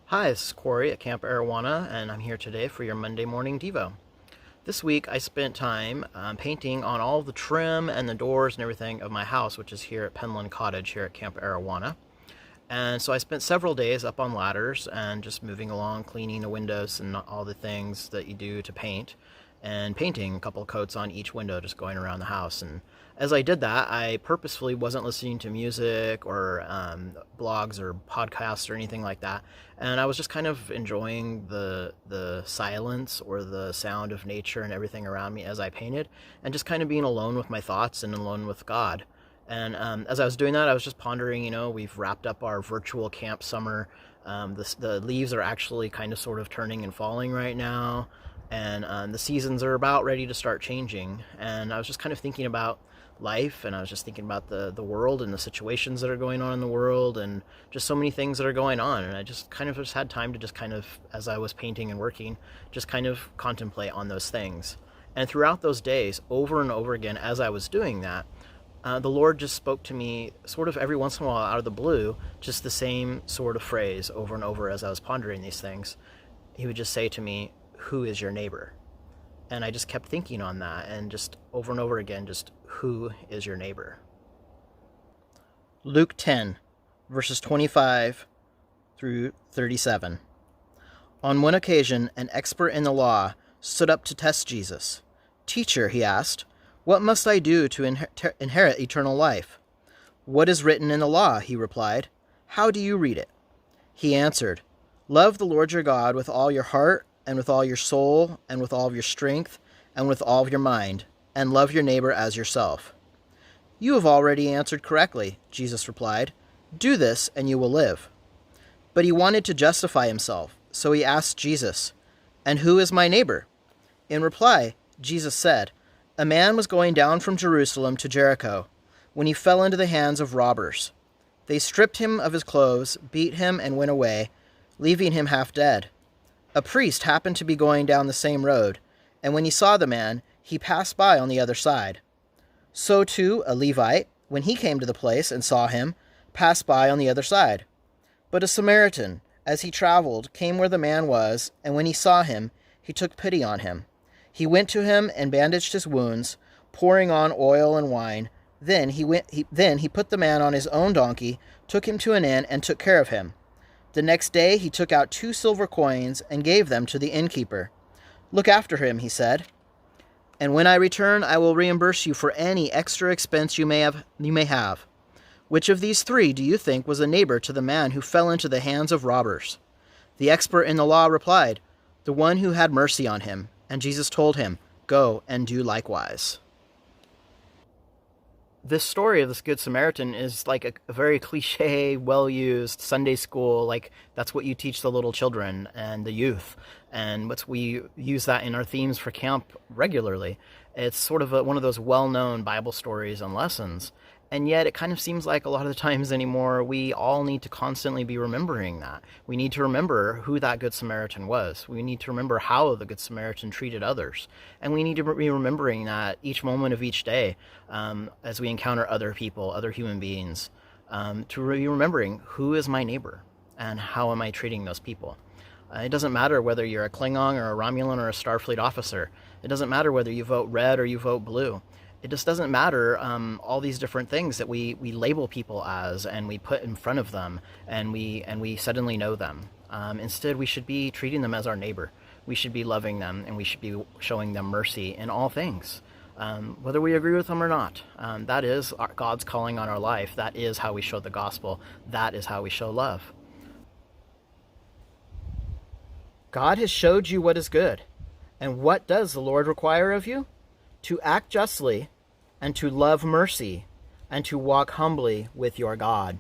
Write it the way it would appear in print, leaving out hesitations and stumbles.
Hi, this is Corey at Camp Arowana, and I'm here today for your Monday Morning Devo. This week I spent time painting on all the trim and the doors and everything of my house, which is here at Penland Cottage here at Camp Arowana. And so I spent several days up on ladders and just moving along, cleaning the windows and all the things that you do to paint, and painting a couple of coats on each window, just going around the house. And as I did that, I purposefully wasn't listening to music or blogs or podcasts or anything like that. And I was just kind of enjoying the silence or the sound of nature and everything around me as I painted, and just kind of being alone with my thoughts and alone with God. And as I was doing that, I was just pondering, we've wrapped up our virtual camp summer. The leaves are actually kind of sort of turning and falling right now. And the seasons are about ready to start changing. And I was just kind of thinking about life, and I was just thinking about the world and the situations that are going on in the world, and just so many things that are going on. And I just kind of just had time to just kind of, as I was painting and working, just kind of contemplate on those things. And throughout those days, over and over again, as I was doing that, the Lord just spoke to me sort of every once in a while out of the blue, just the same sort of phrase over and over as I was pondering these things. He would just say to me, "Who is your neighbor?" And I just kept thinking on that, and just over and over again, just who is your neighbor? Luke 10, verses 25 through 37. On one occasion, an expert in the law stood up to test Jesus. "Teacher," he asked, "what must I do to inherit eternal life?" "What is written in the law?" he replied. "How do you read it?" He answered, "Love the Lord your God with all your heart, and with all your soul, and with all of your strength, and with all of your mind, and love your neighbor as yourself." "You have already answered correctly," Jesus replied. "Do this, and you will live." But he wanted to justify himself, so he asked Jesus, "And who is my neighbor?" In reply, Jesus said, "A man was going down from Jerusalem to Jericho when he fell into the hands of robbers. They stripped him of his clothes, beat him, and went away, leaving him half dead. A priest happened to be going down the same road, and when he saw the man, he passed by on the other side. So too a Levite, when he came to the place and saw him, passed by on the other side. But a Samaritan, as he traveled, came where the man was, and when he saw him, he took pity on him. He went to him and bandaged his wounds, pouring on oil and wine. Then he put the man on his own donkey, took him to an inn, and took care of him. The next day he took out 2 silver coins and gave them to the innkeeper. 'Look after him,' he said, 'and when I return I will reimburse you for any extra expense you may have.' Which of these 3 do you think was a neighbor to the man who fell into the hands of robbers?" The expert in the law replied, "The one who had mercy on him." And Jesus told him, "Go and do likewise." This story of this Good Samaritan is like a very cliche, well-used Sunday school, like that's what you teach the little children and the youth. And we use that in our themes for camp regularly. It's sort of one of those well-known Bible stories and lessons. And yet it kind of seems like a lot of the times anymore, we all need to constantly be remembering that. We need to remember who that Good Samaritan was. We need to remember how the Good Samaritan treated others. And we need to be remembering that each moment of each day as we encounter other people, other human beings, to be remembering who is my neighbor and how am I treating those people. It doesn't matter whether you're a Klingon or a Romulan or a Starfleet officer. It doesn't matter whether you vote red or you vote blue. It just doesn't matter all these different things that we label people as and we put in front of them and we suddenly know them. Instead, we should be treating them as our neighbor. We should be loving them, and we should be showing them mercy in all things, whether we agree with them or not. That is God's calling on our life. That is how we show the gospel. That is how we show love. God has showed you what is good. And what does the Lord require of you? To act justly, and to love mercy, and to walk humbly with your God.